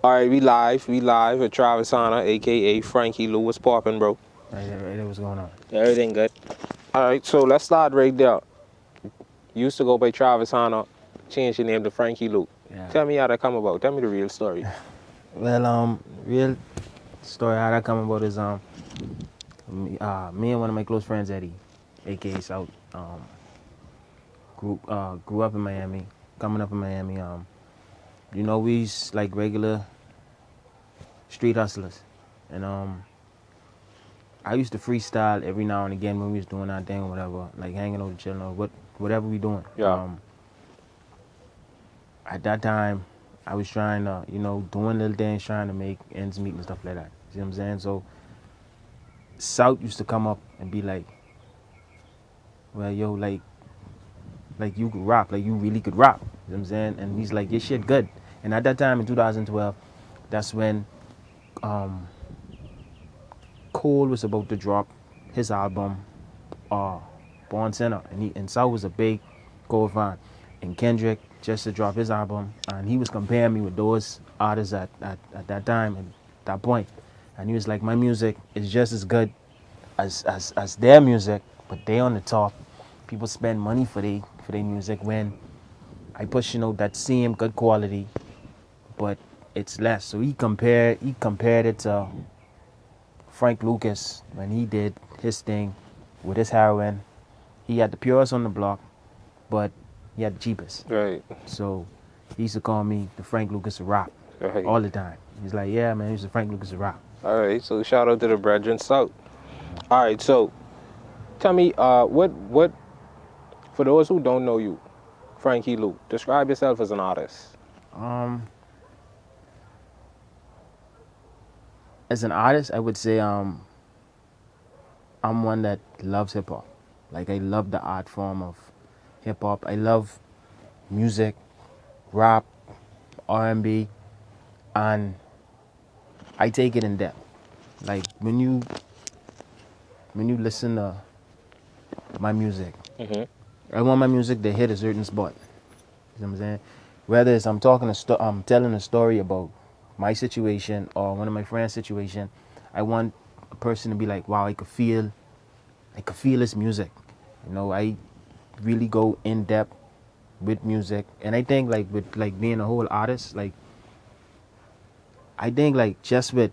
All right, we live with Travis Hanna, aka Franky Lu. What's poppin', bro? Right, what's going on? Everything good. All right, so let's start right there. You used to go by Travis Hanna, changed your name to Franky Lu. Yeah. Tell me how that come about. Tell me the real story. Well, real story how that come about is me and one of my close friends, Eddie, aka South, grew up in Miami, coming up in Miami. We's like regular street hustlers, and I used to freestyle every now and again when we was doing our thing or whatever, like hanging out, chilling, or whatever we doing. Yeah. At that time, I was trying to, doing little things, trying to make ends meet and stuff like that. See what I'm saying? So, South used to come up and be like, well, yo, like you could rap, like you really could rap. You know what I'm saying? And he's like, your shit good. And at that time in 2012, that's when Cole was about to drop his album, Born Sinner. And South was a big Cole fan. And Kendrick just to drop his album, and he was comparing me with those artists at that time and that point. And he was like, my music is just as good as their music, but they on the top. People spend money for their music when I push, that same good quality, but it's less. So he compared it to Frank Lucas when he did his thing with his heroin. He had the purest on the block, but he had the cheapest. Right. So he used to call me the Frank Lucas of rap all the time. He's like, yeah, man, he's the Frank Lucas of rap. All right, so shout out to the brethren South. All right, so tell me, what for those who don't know you, Franky Lu, describe yourself as an artist. As an artist, I would say I'm one that loves hip hop. Like I love the art form of hip hop. I love music, rap, R&B, and I take it in depth. Like when you listen to my music, I want my music to hit a certain spot. You know what I'm saying? Whether it's I'm telling a story about my situation or one of my friends' situation, I want a person to be like, wow, I could feel his music. I really go in depth with music, and I think like with like being a whole artist, like I think like just with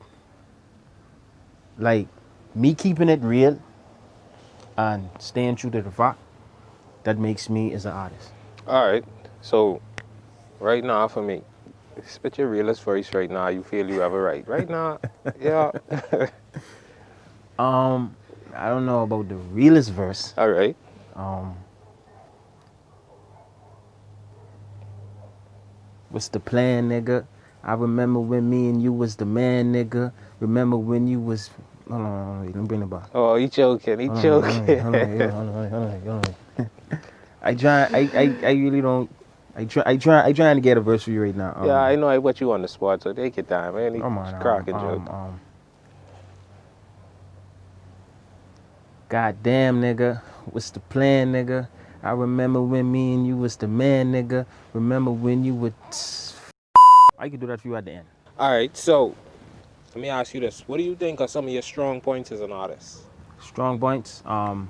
like me keeping it real and staying true to the fact, that makes me as an artist. All right, so right now for me, spit your realest voice right now. You feel you ever right? Right now, yeah. I don't know about the realest verse. All right. What's the plan, nigga? I remember when me and you was the man, nigga. Remember when you was... Hold on, let me bring it back. Oh, he joking. He joking. Hold on. I really don't... I trying to get a verse for you right now. Yeah, I know I put you on the spot, so take your time, man. Come on, cracking joke. God damn, nigga. What's the plan, nigga? I remember when me and you was the man, nigga. Remember when you would... I could do that for you at the end. All right, so let me ask you this. What do you think are some of your strong points as an artist? Strong points. My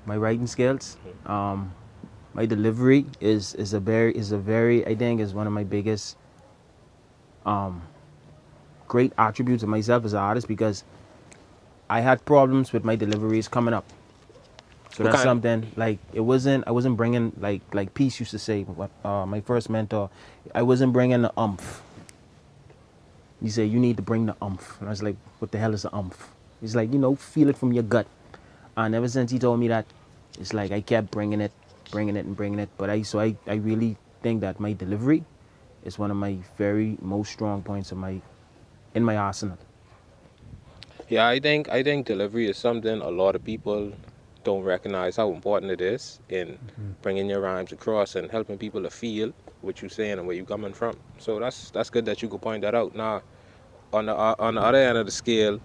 writing skills. My delivery is a very I think is one of my biggest great attributes of myself as an artist, because I had problems with my deliveries coming up. So that's something like I wasn't bringing like Peace used to say, my first mentor, I wasn't bringing the umph. He said you need to bring the umph, and I was like, what the hell is the umph? He's like, feel it from your gut. And ever since he told me that, it's like I kept bringing it. But I really think that my delivery is one of my very most strong points in my arsenal. Yeah, I think delivery is something a lot of people don't recognize how important it is in bringing your rhymes across and helping people to feel what you're saying and where you're coming from. So that's good that you could point that out. Now, on the other end of the scale,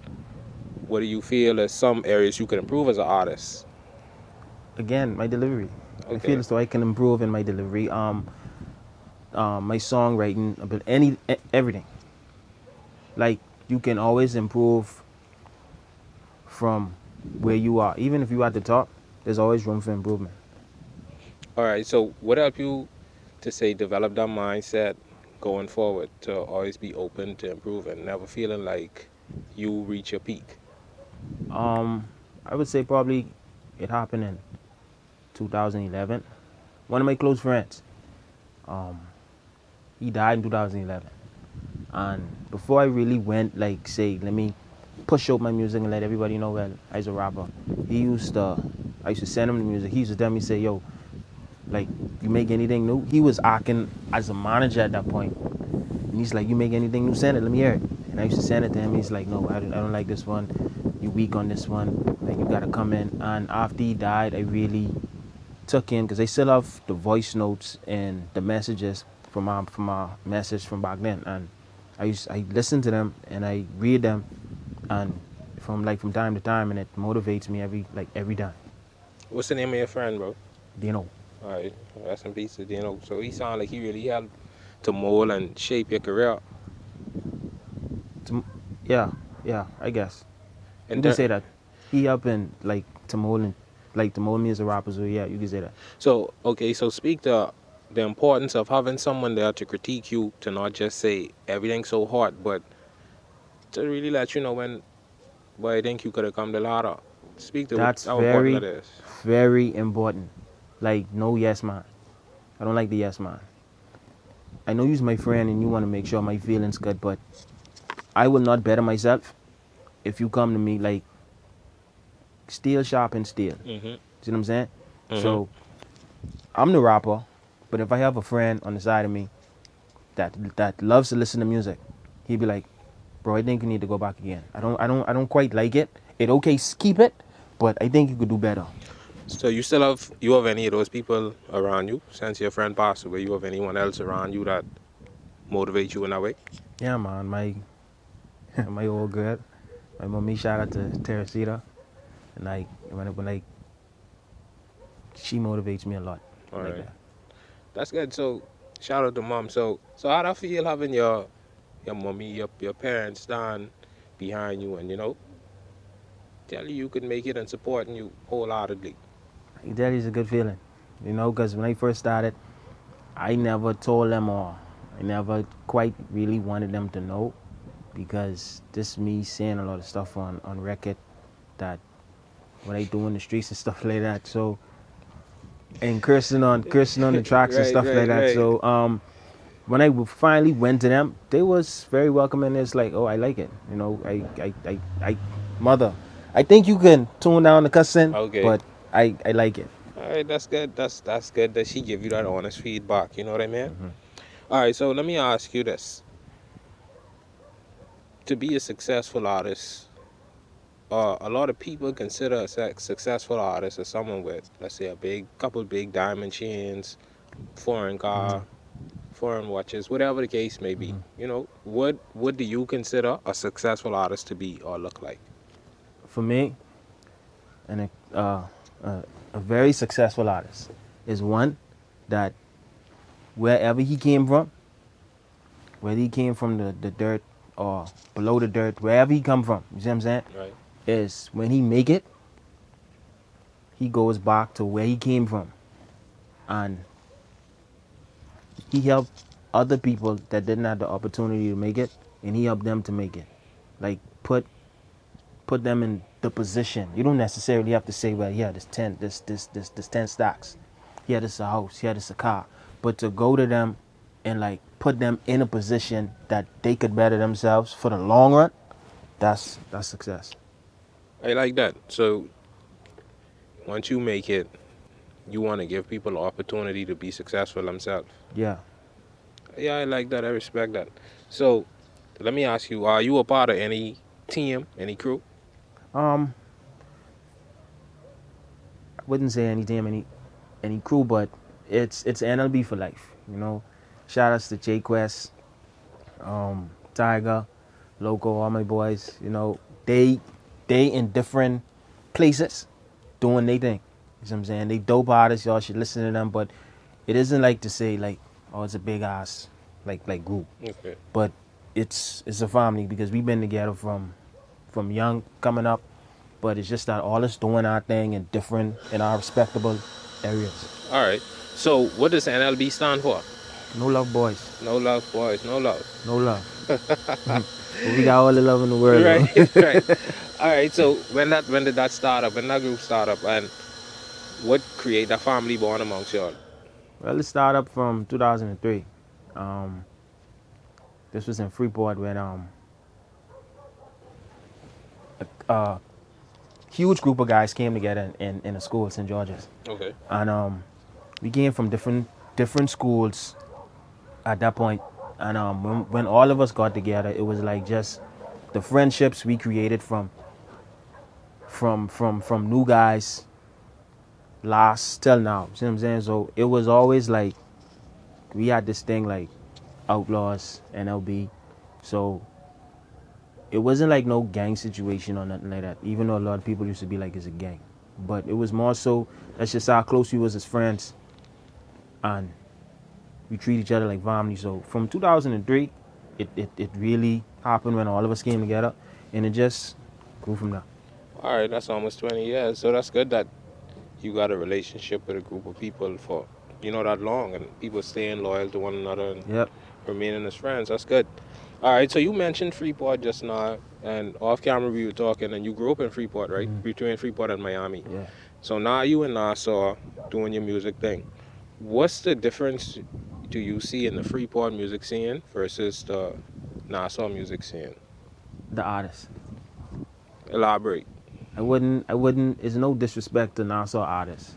what do you feel is some areas you can improve as an artist? Again, my delivery. Okay. I feel as though I can improve in my delivery. My songwriting, everything. Like you can always improve from where you are. Even if you at the top, there's always room for improvement. All right. So what helped you to say develop that mindset going forward to always be open to improving, never feeling like you reach your peak? Um, I would say probably it happened in 2011. One of my close friends, um, he died in 2011. And before I really went, like, say, let me push out my music and let everybody know that I was a rapper, I used to send him the music. He used to tell me, say, yo, like, you make anything new? He was acting as a manager at that point. And he's like, you make anything new, send it, let me hear it. And I used to send it to him. He's like, no, I don't like this one. You weak on this one. Like, you gotta come in. And after he died, I really took in, because they still have the voice notes and the messages from our message from back then. And I listen to them and I read them, and from time to time, and it motivates me every time. What's the name of your friend, bro? You know. All right. Rest in peace to Dino. So he sounded like he really helped to mold and shape your career. Yeah, yeah, I guess you And can then, say that. He helping like to mold me as a rapper. So yeah, you can say that. so okay, so speak to the importance of having someone there to critique you, to not just say everything's so hard, but to really let you know when, boy, I think you could have come to ladder. Speak to That's how important that is. very important. Like no yes man. I don't like the yes man. I know you're my friend and you want to make sure my feelings good, but I will not better myself if you come to me like steel sharp and steel. Mhm. See what I'm saying? Mhm. So I'm the rapper, but if I have a friend on the side of me that loves to listen to music, he'd be like, "Bro, I think you need to go back again. I don't quite like it. It okay, keep it, but I think you could do better." So you have any of those people around you since your friend passed away? You have anyone else around you that motivate you in that way? Yeah, man, my my old girl, my mommy, shout out to Teresita, and like when like she motivates me a lot, All like right, that. that's good. So shout out to mom. So how'd I feel having your mommy, your parents stand behind you and tell you could make it and supporting you wholeheartedly. Like, that is a good feeling, because when I first started, I never told them, or I never quite really wanted them to know, because this me saying a lot of stuff on record that what I do in the streets and stuff like that. So and cursing on the tracks and Right, stuff like right, that. right. So when I finally went to them, they was very welcoming. It's like, oh, I like it. Mother, I think you can tone down the cussing, Okay. but I like it. All right, that's good. That's good that she give you that honest feedback. You know what I mean? Hmm. All right, so let me ask you this: to be a successful artist, a lot of people consider a successful artist as someone with, let's say, a couple big diamond chains, foreign Hmm. car, foreign watches, whatever the case may be. Hmm. What do you consider a successful artist to be or look like? For me, and a very successful artist is one that wherever he came from, whether he came from the dirt or below the dirt, wherever he come from, you see what I'm saying? Right. Is when he make it, he goes back to where he came from, and he helped other people that didn't have the opportunity to make it, and he helped them to make it. Like put them in the position. You don't necessarily have to say, well, yeah, this 10 stocks. Yeah, this a house. Yeah, this a car. But to go to them and like put them in a position that they could better themselves for the long run, that's success. I like that. So once you make it, you want to give people the opportunity to be successful themselves. Yeah. Yeah, I like that. I respect that. So let me ask you: are you a part of any team, any crew? I wouldn't say any crew, but it's NLB for life. Shout outs to J Quest, Tiger, Loco, all my boys. They in different places doing their thing. You know what I'm saying? They dope artists, y'all should listen to them, but it isn't like to say like, oh, it's a big ass like group. Okay. But it's a family because we've been together from young coming up, but it's just that all us doing our thing in our respectable areas. All right. So what does NLB stand for? No love, boys. No love, boys. No love. No love. But we got all the love in the world. Right. Though. Right. All right. So when did that start up? When that group start up, and what create that family bond amongst y'all? Well, it started up from 2003. Um, this was in Freeport when a huge group of guys came together in a school, St. George's, Okay. and we came from different schools at that point. And when all of us got together, it was like just the friendships we created from new guys last till now. See what I'm saying? So it was always like we had this thing like Outlaws, NLB. So it wasn't like no gang situation or nothing like that. Even though a lot of people used to be like it's a gang, but it was more so that's just how close we was as friends, and we treat each other like family. So from 2003, it really happened when all of us came together, and it just grew from there. All right. That's almost 20 years. So that's good that you got a relationship with a group of people for that long, and people staying loyal to one another and Yep. remaining as friends. That's good. All right. So you mentioned Freeport just now, and off camera we were talking, and you grew up in Freeport, right? Mhm. Between Freeport and Miami. Yeah. So now you in Nassau doing your music thing. What's the difference do you see in the Freeport music scene versus the Nassau music scene? The artist. Elaborate. I wouldn't. It's no disrespect to Nassau artists.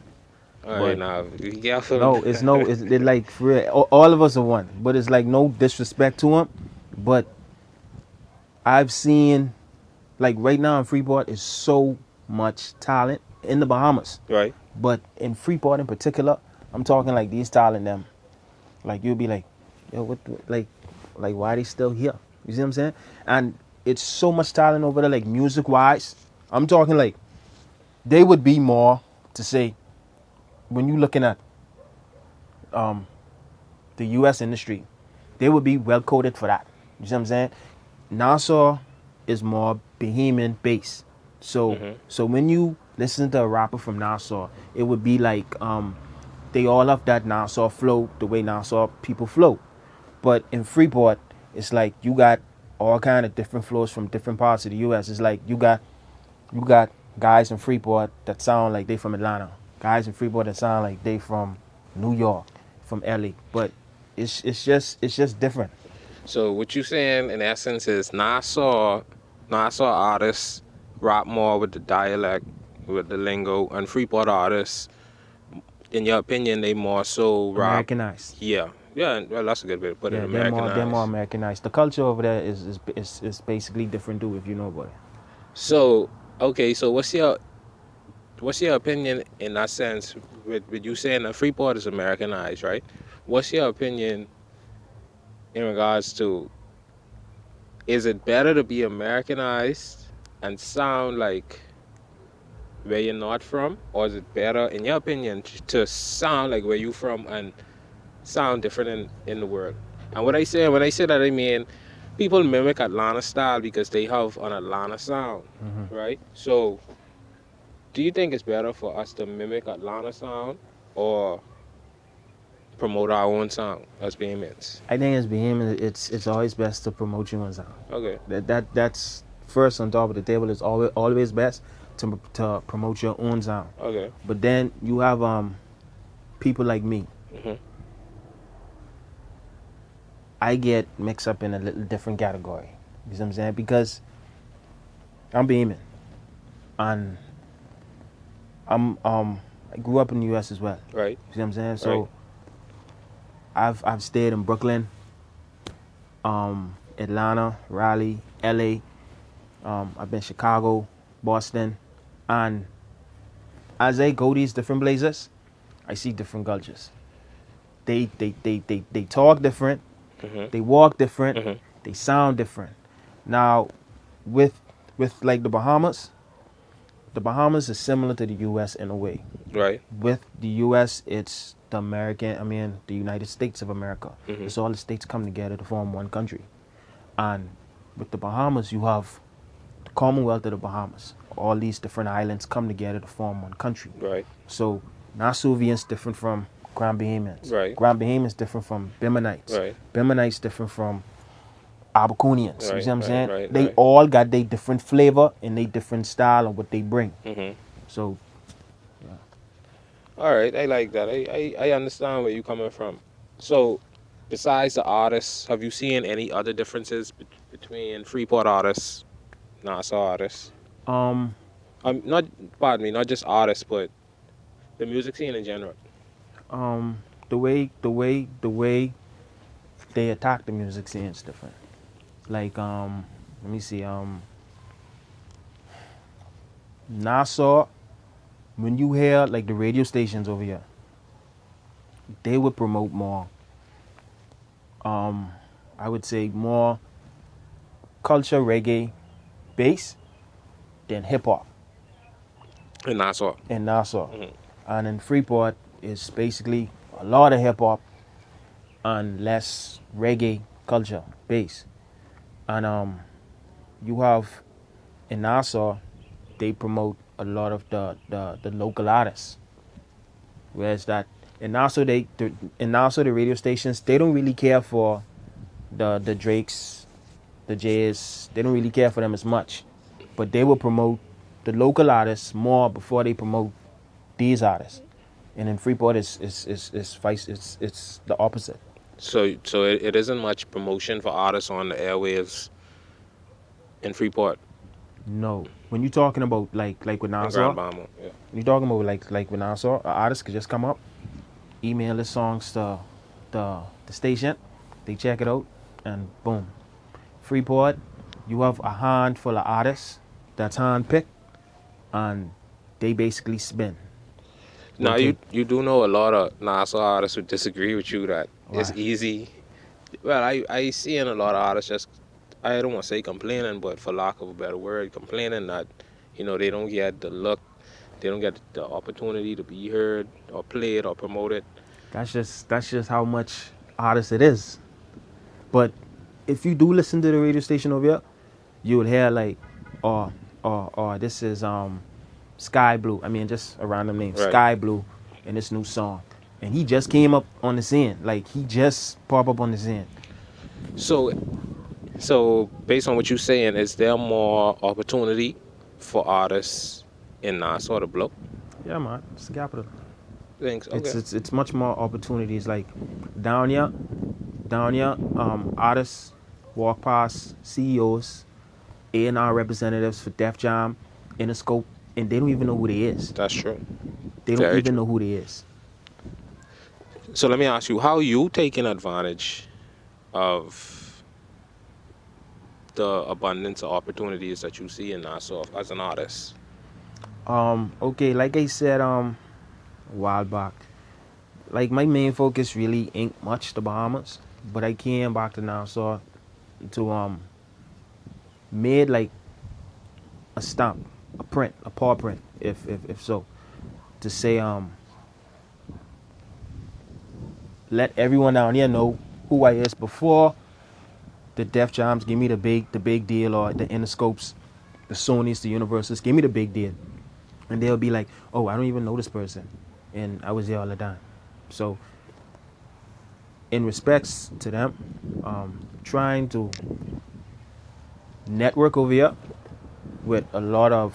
All right, now be careful. No, it's no. It's it like for real, all of us are one, but it's like no disrespect to them. But I've seen, like right now in Freeport, is so much talent in the Bahamas, Right. but in Freeport in particular, I'm talking like these talent them. Like you'll be like, yo, like why they still here? You see what I'm saying? And it's so much talent over there, like music wise. I'm talking like they would be more to say when you looking at the U.S. industry, they would be well coded for that. You see what I'm saying? Nassau is more Bahamian based. So when you listen to a rapper from Nassau, it would be like they all have that Nassau flow, the way Nassau people flow. But in Freeport, it's like you got all kind of different flows from different parts of the U.S. It's like you got guys in Freeport that sound like they from Atlanta, guys in Freeport that sound like they from New York, from LA. But it's just different. So what you saying in essence is Nassau artists rap more with the dialect, with the lingo, and Freeport artists, in your opinion, they more so rap. Americanized. Yeah. Yeah, well, that's a good way to put it. Yeah, Americanized. they're more Americanized. The culture over there is basically different too, if you know about it. So, okay, so what's your opinion in that sense with you saying that Freeport is Americanized, right? What's your opinion in regards to, is it better to be Americanized and sound like where you're not from, or is it better, in your opinion, to sound like where you from and sound different in the world? And when I say that, I mean people mimic Atlanta style because they have an Atlanta sound, right? So, do you think it's better for us to mimic Atlanta sound or promote our own sound as Bahamians? I think as Bahamian, it's always best to promote your own sound. Okay. That's first on top of the table. It's always best to promote your own sound. Okay. But then you have people like me. Mhm. I get mixed up in a little different category. You see what I'm saying? Because I'm Bahamian, and I grew up in the U.S. as well. Right. You see what I'm saying? So Right. I've stayed in Brooklyn, Atlanta, Raleigh, LA. I've been Chicago, Boston, and as I go these different places, I see different cultures. They talk different, Mhm. they walk different, Mhm. they sound different. Now, with like the Bahamas is similar to the U.S. in a way. Right. With the U.S., it's the United States of America. Mhm. It's all the states come together to form one country. And with the Bahamas, you have the Commonwealth of the Bahamas. All these different islands come together to form one country. Right. So Nassauvians different from Grand Bahamians. Right. Grand Bahamians different from Biminites. Right. Biminites different from Abaconians. You Right. see what I'm Right. saying? Right. They Right. all got their different flavor and their different style of what they bring. So All right. I like that. I understand where you're coming from. So, besides the artists, have you seen any other differences between Freeport artists, Nassau artists? um Not, pardon me, not just artists, but the music scene in general. the way they attack the music scene is different. Like let me see, Nassau, when you hear like the radio stations over here, they would promote more I would say more culture reggae bass than hip hop In Nassau. in Nassau. And in Freeport is basically a lot of hip hop and less reggae culture bass. And you have in Nassau, they promote a lot of the local artists. Whereas that in Nassau, in Nassau the radio stations, they don't really care for the Drakes, the Jays. They don't really care for them as much, but they will promote the local artists more before they promote these artists. And in Freeport, it's the opposite. So it isn't much promotion for artists on the airwaves in Freeport No, when you're talking about like with and Nassau, Grand Bahama. Yeah. when you're talking about like with Nassau, an artist could just come up, email his songs to the station, they check it out, and boom. Freeport, you have a handful of artists that's handpicked, and they basically spin. Now Okay. you do know a lot of Nassau artists would disagree with you that it's Why? easy. Well, I see in a lot of artists just, I don't want to say complaining, but for lack of a better word, complaining that they don't get the look, they don't get the opportunity to be heard or played or promoted. That's just how much artist it is. But if you do listen to the radio station over here, you would hear like, this is Sky Blue. I mean, just a random name, Right. Sky Blue, in this new song, and he just came up on the scene. Like he just popped up on the scene. So based on what you're saying, is there more opportunity for artists in Nassau to blow? Yeah, man, it's the capital. Thanks. Okay. It's much more opportunities. Like down here, artists walk past CEOs, A&R representatives for Def Jam, Interscope, and they don't even know who they is. That's true. They don't Very even true. know who they is. So let me ask you, how you taking advantage of the abundance of opportunities that you see in Nassau as an artist? Okay, like I said, a while back, like my main focus really ain't much the Bahamas, but I came back to Nassau to made like a stamp, a print, a paw print, if so, to say let everyone down here know who I is before the Def Jams give me the big deal, or the Interscopes, the Sonys, the Universals give me the big deal, and they'll be like, oh, I don't even know this person, and I was there all the time. So in respects to them, trying to network over here with a lot of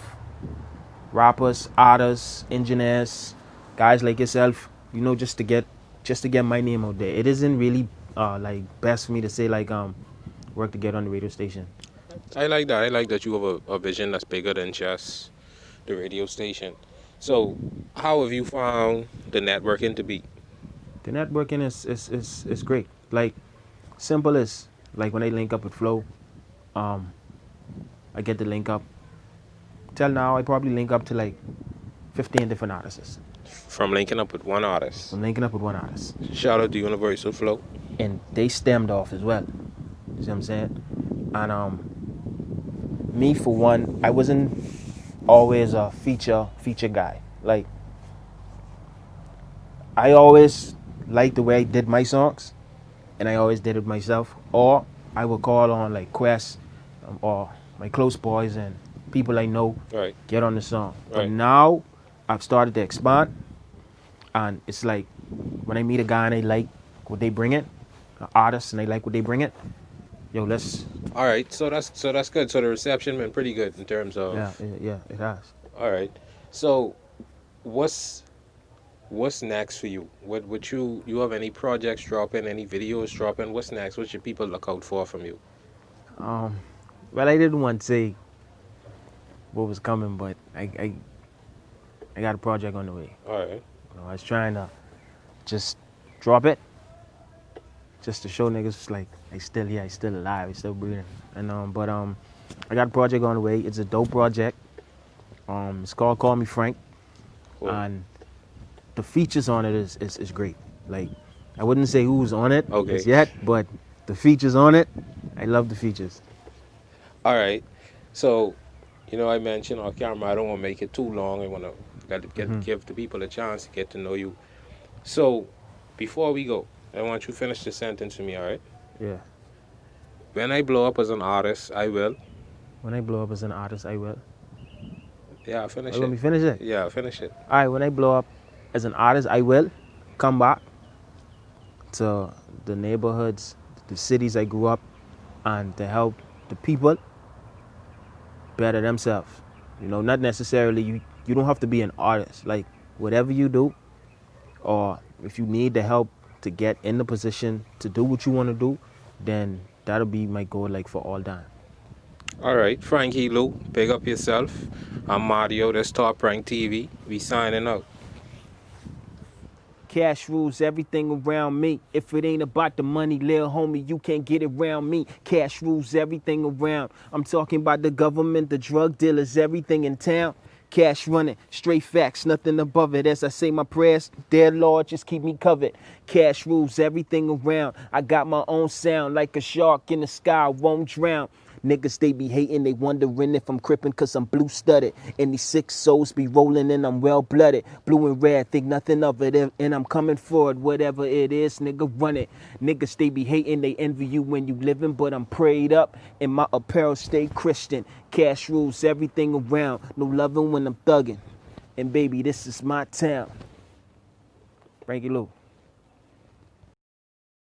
rappers, artists, engineers, guys like yourself, just to get my name out there. It isn't really like best for me to say like work to get on the radio station. I like that. I like that you have a vision that's bigger than just the radio station. So how have you found the networking to be? The networking is great. Like simple as like when I link up with Flo, I get to link up. Till now, I probably link up to like 15 different artists. From linking up with one artist. I'm linking up with one artist, Shout out to Universal Flow. and they stemmed off as well. You see what I'm saying? And me for one, I wasn't always a feature guy. Like I always liked the way I did my songs, and I always did it myself. Or I would call on like Quest or my close boys and people I know Right. get on the song. But Right. now I've started to expand, and it's like when I meet a guy and they like what they bring in, an artist and they like what they bring in, yo, let's All right. So that's good. So the reception been pretty good in terms of. yeah, it has. All right. So what's next for you? What you have any projects dropping? Any videos dropping? What's next? What should people look out for from you? Um, well, I didn't want to say what was coming, but I got a project on the way. All right. I was trying to just drop it, just to show niggas like I still here, I still alive, I still breathing. And I got a project on the way. It's a dope project. It's called Call Me Frank, Cool. and the features on it is great. Like I wouldn't say who's on it Okay. as yet, but the features on it, I love the features. All right. So, I mentioned on camera, I don't want to make it too long. I want to give the people a chance to get to know you. So, before we go, I want you to finish the sentence for me, all right? Yeah. When I blow up as an artist, I will. When I blow up as an artist, I will. Yeah, finish Let me it. finish it. Yeah, finish it. All right, when I blow up as an artist, I will come back to the neighborhoods, the cities I grew up, and to help the people better themselves. Not necessarily you don't have to be an artist. Like whatever you do, or if you need the help to get in the position to do what you want to do, then that'll be my goal, like for all time. All right, Franky Lu, big up yourself. I'm Mario, that's Top Prank TV. We signing out. Cash rules everything around me. If it ain't about the money, lil' homie, you can't get around me. Cash rules everything around. I'm talking about the government, the drug dealers, everything in town. Cash running, straight facts, nothing above it. As I say my prayers, dear Lord, just keep me covered. Cash rules everything around. I got my own sound, like a shark in the sky, won't drown. Niggas, they be hating, they wondering if I'm crippin' cause I'm blue studded. And these sick souls be rolling and I'm well blooded. Blue and red, think nothing of it, and I'm coming for it. Whatever it is, nigga, run it. Niggas, they be hating, they envy you when you living, but I'm prayed up and my apparel stay Christian. Cash rules everything around, no loving when I'm thugging. And baby, this is my town. Franky Lu.